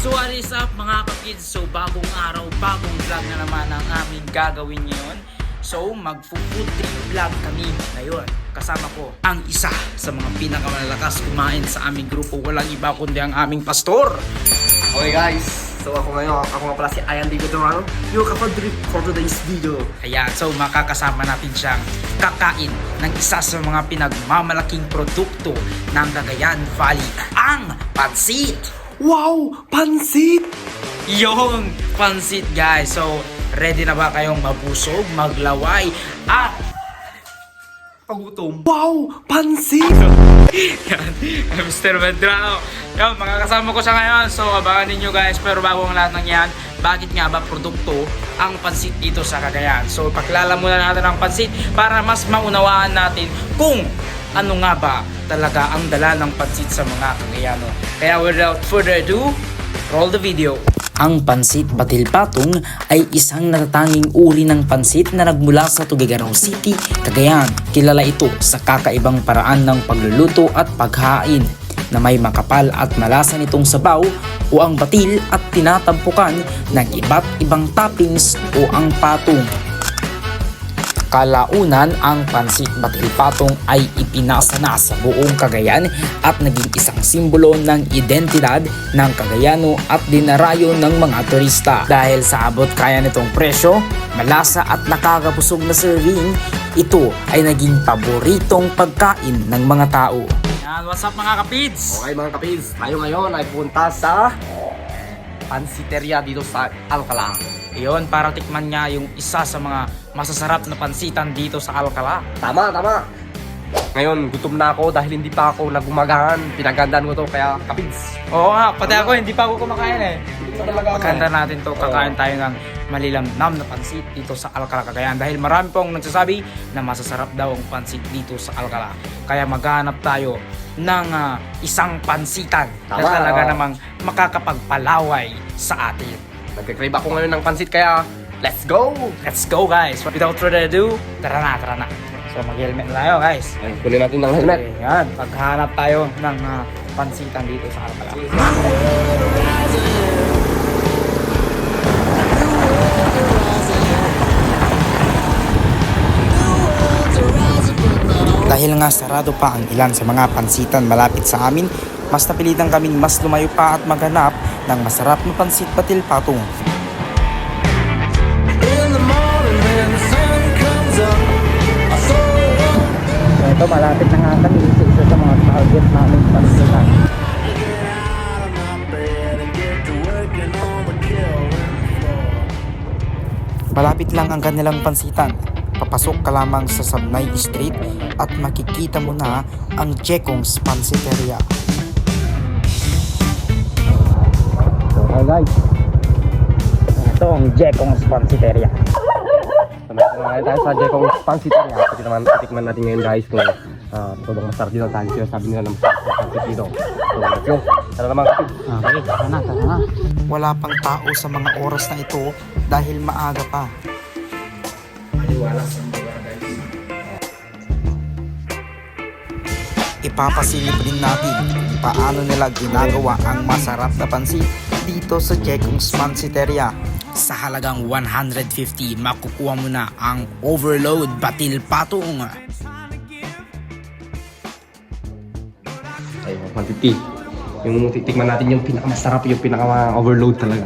So what is up mga kakids? So bagong araw, bagong vlog na naman ang aming gagawin ngayon. So mag-food trip vlog kami ngayon. Kasama ko ang isa sa mga pinakamalakas kumain sa aming grupo. Walang iba kundi ang aming pastor. Okay guys, so ako nga pala si Ian David Dorano, yung kapag-drip for today's video. Ayan, so makakasama natin siyang kakain ng isa sa mga pinagmamalaking produkto ng Cagayan Valley, ang pansit. Wow! Pansit! Yung pansit guys. So ready na ba kayong mabusog, maglaway at pagutom? Wow! Pansit! Yan, Mr. Medrano. Yan, makakasama ko siya ngayon. So abangan ninyo guys. Pero bago ang lahat ng yan, bakit nga ba produkto ang pansit dito sa Cagayan? So paklala muna natin ang pansit para mas maunawaan natin kung ano nga ba talaga ang dala ng pansit sa mga Cagayano. Kaya without further ado, roll the video. Ang pansit Batil Patong ay isang natatanging uri ng pansit na nagmula sa Tuguegarao City, Cagayan. Kilala ito sa kakaibang paraan ng pagluluto at paghain na may makapal at malasa nitong sabaw o ang batil at tinatampukan ng iba't ibang toppings o ang patong. Kalaunan, ang pansit Batil Patong ay ipinasa na sa buong Cagayan at naging isang simbolo ng identidad ng Cagayano at dinarayo ng mga turista. Dahil sa abot kaya nitong presyo, malasa at nakakabusog na serving, ito ay naging paboritong pagkain ng mga tao. Yan, what's up mga kapids? Okay mga kapids, tayo ngayon ay punta sa pansiteria dito sa Alcala. Iyon, para tikman nga yung isa sa mga masasarap na pansitan dito sa Alcala. Tama! Ngayon, gutom na ako dahil hindi pa ako nagumagahan. Pinagandaan ko to, kaya kapids. Oo nga, pati ako hindi pa ako kumakain eh. Talaga Pagkanta natin to, kakain tayo ng malilamnam na pansit dito sa Alcala, Cagayan. Dahil marami pong nagsasabi na masasarap daw ang pansit dito sa Alcala. Kaya maghanap tayo ng isang pansitan na Tama, talaga namang makakapagpalaway sa atin. Nagkakrave ako ngayon ng pansit, kaya let's go! Let's go guys! Without further ado, tara na. So mag-helmet na tayo guys. Ay, kunin natin ng helmet. Okay, yan, paghanap tayo ng pansitan dito sa Alcala. Dahil nga sarado pa ang ilan sa mga pansitan malapit sa amin, mas napilitan kaming mas lumayo pa at maghanap ng masarap na pansit Batil Patong. So ito, malapit na nga kami sa isa sa mga target namin pansitan. Malapit lang ang kanilang pansitan. Papasok ka lamang sa Sabnay Street at makikita mo na ang Jekong's Pansiteria. Okay guys, ito ang Jekong's Pansiteria. Ngayon tayo sa Jekong's Pansiteria. Pati naman tikman natin ngayon guys kung sobrang masarap dito ang tayo. Sabi nila na masarap ang pansit dito. So let's go. Tara naman kapids. Okay, tara na. Wala pang tao sa mga oras na ito dahil maaga pa. Ipapasilip din natin kung paano nila ginagawa ang masarap na pansit dito sa Jekong's Pansiteria. Sa halagang 150, makukuha mo na ang Overload Batil Patong. Ay, 150. Yung titikman natin yung pinakamasarap, yung pinaka-overload talaga.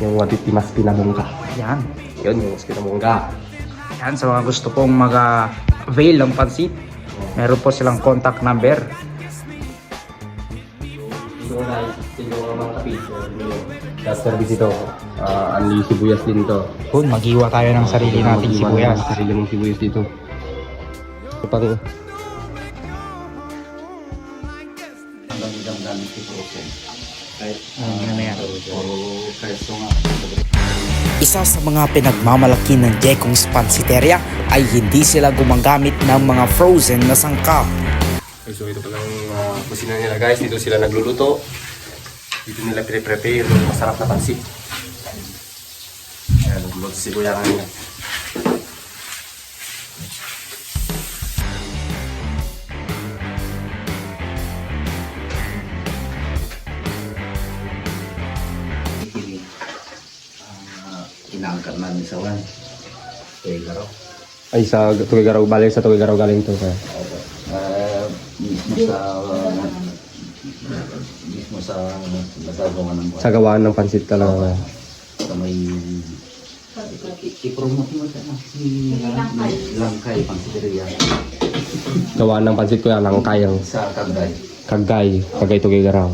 Yung 150 mas pinamungka. Yan. Yun, yung mas pinamungka. Yan, sa mga gusto pong mag-avail ng pansit, meron po silang contact number. So guys, ito mga kapis. Gas service ito. Anli sibuyas din ito. Kung maghiwa tayo ng sarili nating sibuyas. Sarili mong sibuyas dito. Ito pang... Isa sa mga pinagmamalaki ng Jekong's Pansiteria ay hindi sila gumagamit ng mga frozen na sangkap. Okay, so ito palang kusina nila guys. Dito sila nagluluto. Dito nila pre-prepare yung masarap na pansit. Ayan, nagluluto si Kuya kanina. inaangkat namin sa wan. Garaw. Ay, sa Tugigaraw, balik sa Tugigaraw galing to. Kaya. Mismo sa nagagawa ng Sa gawaan ng pansit talaga. sa may i-promote mo ito na si Langkay Pansiteria Gawaan ng pansit ko yan, langkay ang sa Cagay. Cagay Tugigaraw.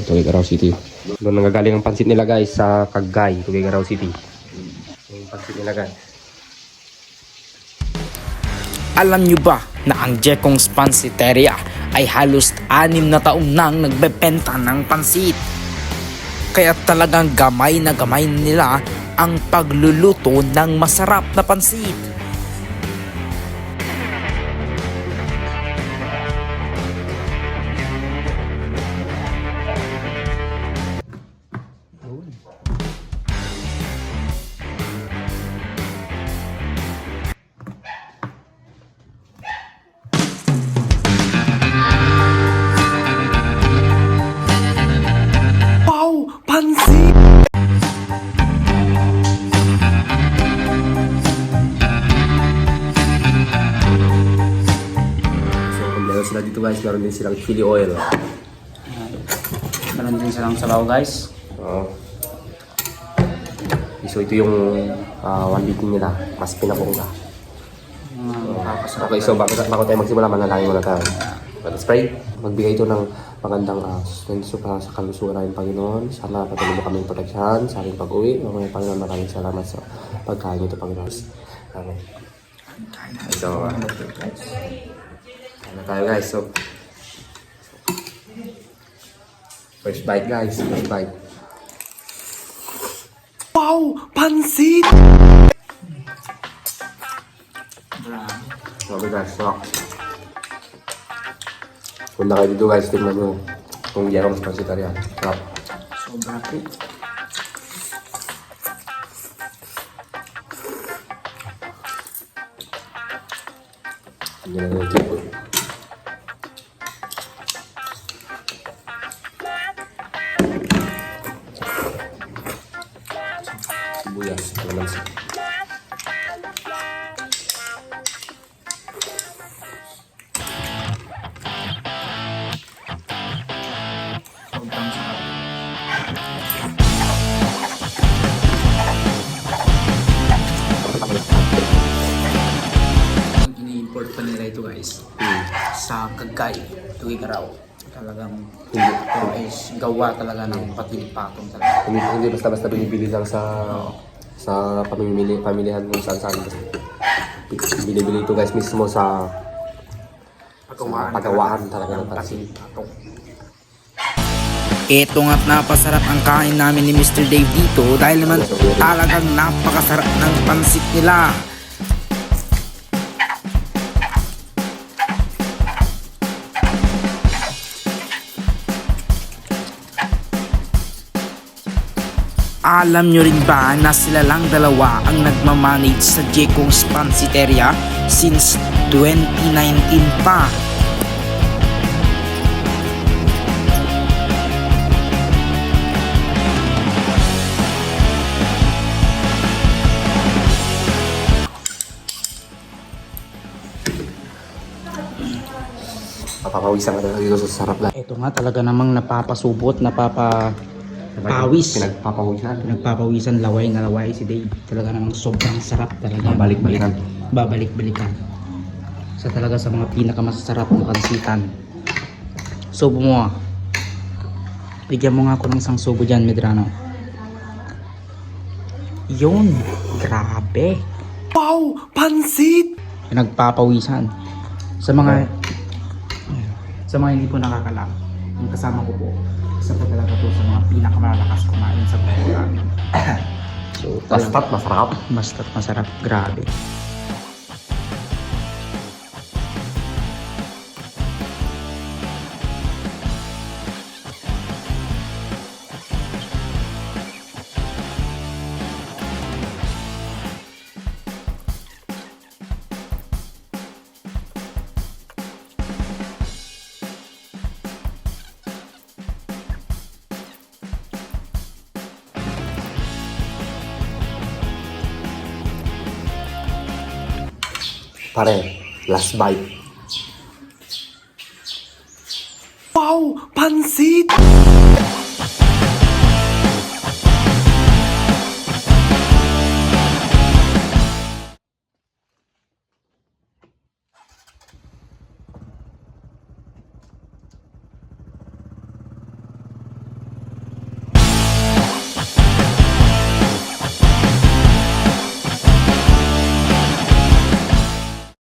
Tugigaraw City. Doon nanggagaling ang pansit nila guys sa Cagay, Tugigaraw City. Yung pansit nila guys. Alam nyo ba na ang Jekong's Pansiteria ay halos 6 na taong nang nagbebenta ng pansit? Kaya talagang gamay na gamay nila ang pagluluto ng masarap na pansit. Wow! Pansit! So, kung meron sila dito guys, meron din silang chili oil. Meron din silang sabaw guys. Oo. So, ito yung one beating nila. Mas pinabongga. Okay, so bago tayo magsimula, manalangin muna tayo. Let's pray. Magbigay ito ng magandang sustento sa kalusugan namin, Panginoon. Sana patuloy mo kaming proteksyon sa ating pag-uwi. Mamaya, Panginoon, maraming salamat sa pagkain ito, Panginoon. Amen. So, ano tayo guys? So, first bite guys. First bite. Wow! Pansit! Sabi guys, so, punta kayo dito guys, tingnan nyo kung Jekong's Pansiteria. Sarap. Sobra po. Hindi na yung tipo. Sibuyas, kalamansi. Sobrang sarap. Ang ini-import pa nila ito guys sa Cagay, Tugigaraw. Talagang ito is gawa talaga ng patil-patong talaga. Hindi basta-basta binibili lang sa pamilihan kung saan-saan. Binibili ito guys mismo sa pagawaan talaga ng pansit. Ito nga't napasarap ang kain namin ni Mr. Dave dito dahil naman talagang napakasarap ng pansit nila. Alam nyo rin ba na sila lang dalawa ang nagmamanage sa Jekong's Pansiteria since 2019 pa? Papawisan ka talaga dito sa sarap lang. Ito nga talaga namang napapasubot, napapawis. Nagpapawisan, laway na laway si Dave. Talaga namang sobrang sarap talaga. Babalik-balikan. Babalik-balikan. Sa talaga sa mga pinakamasarap na pansitan. Subo mo ah. Bigyan mo nga ako ng isang subo dyan, Medrano. Yun. Grabe. Wow! Pansit! Nagpapawisan. Sa mga hindi po nakakalam, yung kasama ko po, isa po talaga po sa mga pinakamalalakas kumain sa buhay namin. So, Basta't masarap. Basta't masarap. Grabe. Pare, last bite. Wow! Pansit!